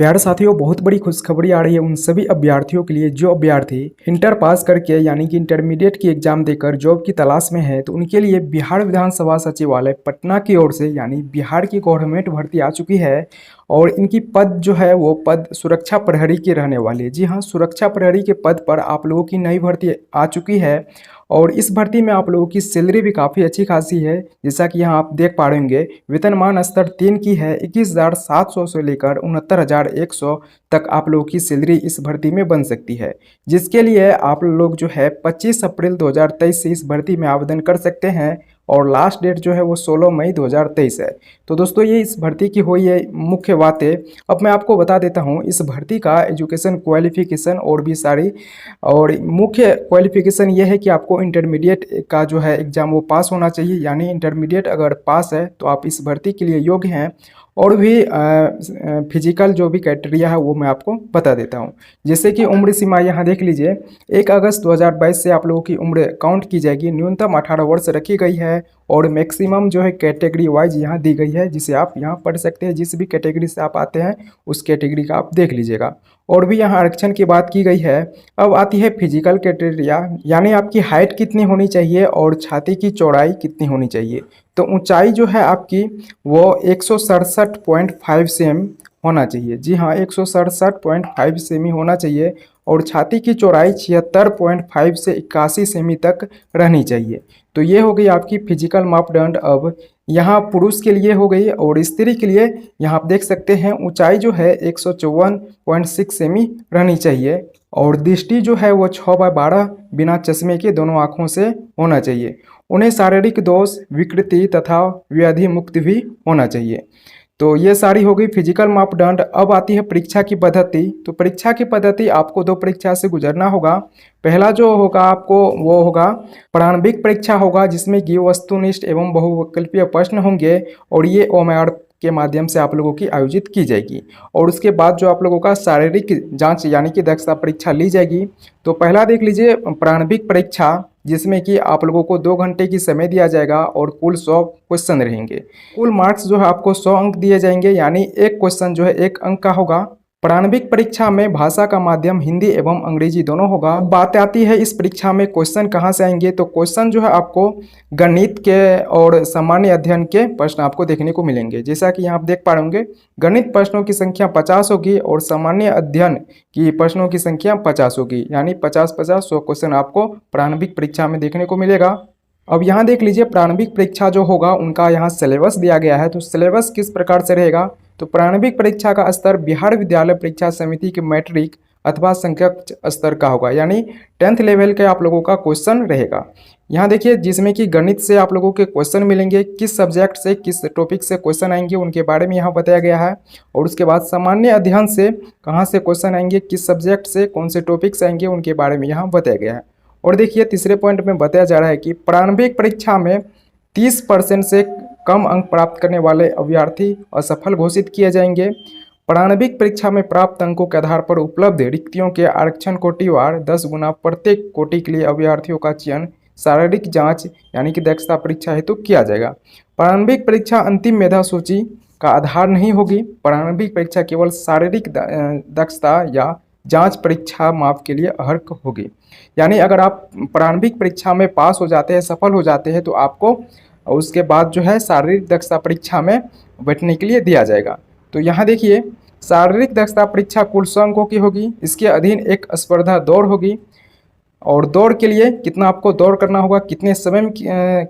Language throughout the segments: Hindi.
प्यारे साथियों, बहुत बड़ी खुशखबरी आ रही है उन सभी अभ्यर्थियों के लिए जो अभ्यर्थी इंटर पास करके यानी कि इंटरमीडिएट की एग्जाम देकर जॉब की तलाश में है। तो उनके लिए बिहार विधानसभा सचिवालय पटना की ओर से यानी बिहार की गवर्नमेंट भर्ती आ चुकी है। और इनकी पद जो है वो पद सुरक्षा प्रहरी की रहने वाली है। जी हाँ, सुरक्षा प्रहरी के पद पर आप लोगों की नई भर्ती आ चुकी है। और इस भर्ती में आप लोगों की सैलरी भी काफ़ी अच्छी खासी है। जैसा कि यहाँ आप देख पा रहे होंगे, वेतनमान स्तर 3 की है। 21,700 से लेकर 69,100 तक आप लोगों की सैलरी इस भर्ती में बन सकती है। जिसके लिए आप लोग जो है 25 अप्रैल 2023 से इस भर्ती में आवेदन कर सकते हैं। और लास्ट डेट जो है वो 16 मई 2023 है। तो दोस्तों, ये इस भर्ती की हुई है मुख्य बातें। अब मैं आपको बता देता हूँ इस भर्ती का एजुकेशन क्वालिफिकेशन और भी सारी। और मुख्य क्वालिफिकेशन ये है कि आपको इंटरमीडिएट का जो है एग्ज़ाम वो पास होना चाहिए। यानी इंटरमीडिएट अगर पास है तो आप इस भर्ती के लिए योग्य हैं। और भी फिजिकल जो भी क्राइटेरिया है वो मैं आपको बता देता हूँ। जैसे कि उम्र सीमा यहाँ देख लीजिए, 1 अगस्त 2022 से आप लोगों की उम्र काउंट की जाएगी। न्यूनतम 18 वर्ष रखी गई है। और मैक्सिमम जो है कैटेगरी वाइज यहाँ दी गई है, जिसे आप यहाँ पढ़ सकते हैं। जिस भी कैटेगरी से आप आते हैं उस कैटेगरी का आप देख लीजिएगा। और भी यहाँ आरक्षण की बात की गई है। अब आती है फिजिकल क्राइटेरिया, यानी आपकी हाइट कितनी होनी चाहिए और छाती की चौड़ाई कितनी होनी चाहिए। तो ऊंचाई जो है आपकी वो 167.5 सेमी होना चाहिए। जी हाँ, 167.5 सेमी होना चाहिए। और छाती की चौड़ाई 76.5 से 81 सेमी तक रहनी चाहिए। तो ये हो गई आपकी फिजिकल मापदंड। अब यहाँ पुरुष के लिए हो गई और स्त्री के लिए यहाँ आप देख सकते हैं ऊंचाई जो है 154.6 सेमी रहनी चाहिए। और दृष्टि जो है वो 6/12 बिना चश्मे के दोनों आँखों से होना चाहिए। उन्हें शारीरिक दोष, विकृति तथा व्याधि मुक्त भी होना चाहिए। तो ये सारी हो गई फिजिकल मापदंड। अब आती है परीक्षा की पद्धति। तो परीक्षा की पद्धति आपको 2 परीक्षा से गुजरना होगा। पहला जो होगा आपको वो होगा प्रारंभिक परीक्षा होगा, जिसमें कि वस्तुनिष्ठ एवं बहुविकल्पीय प्रश्न होंगे। और ये OMR के माध्यम से आप लोगों की आयोजित की जाएगी। और उसके बाद जो आप लोगों का शारीरिक जांच यानी कि दक्षता परीक्षा ली जाएगी। तो पहला देख लीजिए प्रारंभिक परीक्षा, जिसमें कि आप लोगों को 2 घंटे की समय दिया जाएगा और कुल 100 क्वेश्चन रहेंगे। कुल मार्क्स जो है आपको 100 अंक दिए जाएंगे, यानी एक क्वेश्चन जो है 1 अंक का होगा। प्रारंभिक परीक्षा में भाषा का माध्यम हिंदी एवं अंग्रेजी दोनों होगा। बात आती है इस परीक्षा में क्वेश्चन कहाँ से आएंगे। तो क्वेश्चन जो है आपको गणित के और सामान्य अध्ययन के प्रश्न आपको देखने को मिलेंगे। जैसा कि यहाँ आप देख पा रहे होंगे, गणित प्रश्नों की संख्या 50 होगी और सामान्य अध्ययन की प्रश्नों की संख्या 50 होगी। यानी 50-50 100 क्वेश्चन आपको प्रारंभिक परीक्षा में देखने को मिलेगा। अब यहाँ देख लीजिए प्रारंभिक परीक्षा जो होगा उनका यहाँ सिलेबस दिया गया है। तो सिलेबस किस प्रकार से रहेगा। तो प्रारंभिक परीक्षा का स्तर बिहार विद्यालय परीक्षा समिति के मैट्रिक अथवा संकट स्तर का होगा, यानी 10th लेवल के आप लोगों का क्वेश्चन रहेगा। यहाँ देखिए, जिसमें कि गणित से आप लोगों के क्वेश्चन मिलेंगे, किस सब्जेक्ट से किस टॉपिक से क्वेश्चन आएंगे उनके बारे में यहाँ बताया गया है। और उसके बाद सामान्य अध्ययन से कहाँ से क्वेश्चन आएंगे, किस सब्जेक्ट से कौन से टॉपिक से आएंगे उनके बारे में यहाँ बताया गया है। और देखिए तीसरे पॉइंट में बताया जा रहा है कि प्रारंभिक परीक्षा में 30% से कम अंक प्राप्त करने वाले अभ्यर्थी असफल घोषित किए जाएंगे। प्रारंभिक परीक्षा में प्राप्त अंकों के आधार पर उपलब्ध रिक्तियों के आरक्षण कोटिवार 10 गुना प्रत्येक कोटि के लिए अभ्यर्थियों का चयन शारीरिक जांच यानी कि दक्षता परीक्षा हेतु किया जाएगा। प्रारंभिक परीक्षा अंतिम मेधा सूची का आधार नहीं होगी। प्रारंभिक परीक्षा केवल शारीरिक दक्षता या जांच परीक्षा माप के लिए अर्हता होगी। यानी अगर आप प्रारंभिक परीक्षा में पास हो जाते हैं, सफल हो जाते हैं, तो आपको उसके बाद जो है शारीरिक दक्षता परीक्षा में बैठने के लिए दिया जाएगा। तो यहाँ देखिए, शारीरिक दक्षता परीक्षा कुल 100 अंकों की होगी। इसके अधीन एक स्पर्धा दौड़ होगी। और दौड़ के लिए कितना आपको दौड़ करना होगा, कितने समय में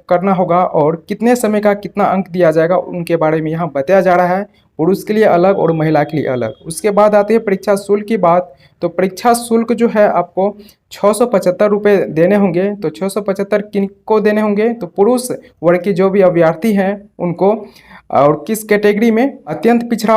करना होगा और कितने समय का कितना अंक दिया जाएगा उनके बारे में यहाँ बताया जा रहा है। पुरुष के लिए अलग और महिला के लिए अलग। उसके बाद आती है परीक्षा शुल्क की बात। तो परीक्षा शुल्क जो है आपको 675 रुपये देने होंगे। तो 675 किन को देने होंगे। तो पुरुष वर्ग के जो भी अभ्यर्थी हैं उनको। और किस कैटेगरी में, अत्यंत पिछड़ा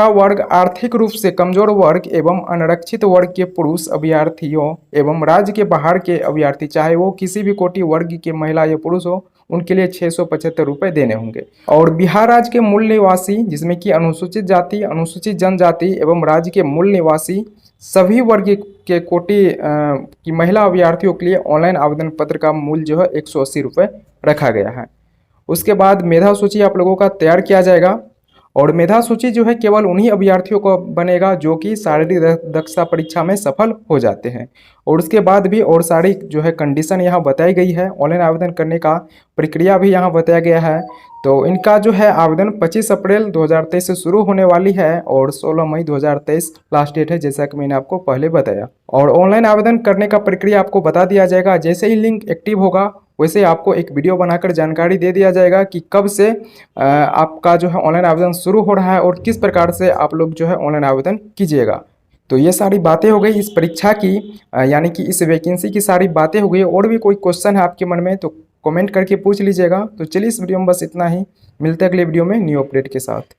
वर्ग, आर्थिक रूप से कमजोर वर्ग एवं अनरक्षित वर्ग के पुरुष अभ्यर्थियों एवं राज्य के बाहर के अभ्यर्थी, चाहे वो किसी भी कोटि वर्ग के महिला या पुरुष हो, उनके लिए 675 रुपये देने होंगे। और बिहार राज्य के मूल निवासी, जिसमें कि अनुसूचित जाति, अनुसूचित जनजाति एवं राज्य के मूल निवासी सभी वर्ग के कोटि की महिला अभ्यर्थियों के लिए ऑनलाइन आवेदन पत्र का मूल्य जो है 180 रुपये रखा गया है। उसके बाद मेधा सूची आप लोगों का तैयार किया जाएगा। और मेधा सूची जो है केवल उन्हीं अभ्यर्थियों को बनेगा जो कि शारीरिक दक्षता परीक्षा में सफल हो जाते हैं। और उसके बाद भी और सारी जो है कंडीशन यहाँ बताई गई है। ऑनलाइन आवेदन करने का प्रक्रिया भी यहाँ बताया गया है। तो इनका जो है आवेदन 25 अप्रैल 2023 से शुरू होने वाली है और 16 मई 2023 लास्ट डेट है, जैसा कि मैंने आपको पहले बताया। और ऑनलाइन आवेदन करने का प्रक्रिया आपको बता दिया जाएगा। जैसे ही लिंक एक्टिव होगा वैसे आपको एक वीडियो बनाकर जानकारी दे दिया जाएगा कि कब से आपका जो है ऑनलाइन आवेदन शुरू हो रहा है और किस प्रकार से आप लोग जो है ऑनलाइन आवेदन कीजिएगा। तो ये सारी बातें हो गई इस परीक्षा की, यानी कि इस वैकेंसी की सारी बातें हो गई। और भी कोई क्वेश्चन है आपके मन में तो कमेंट करके पूछ लीजिएगा। तो चलिए इस वीडियो में बस इतना ही, मिलते हैं अगले वीडियो में न्यू अपडेट के साथ।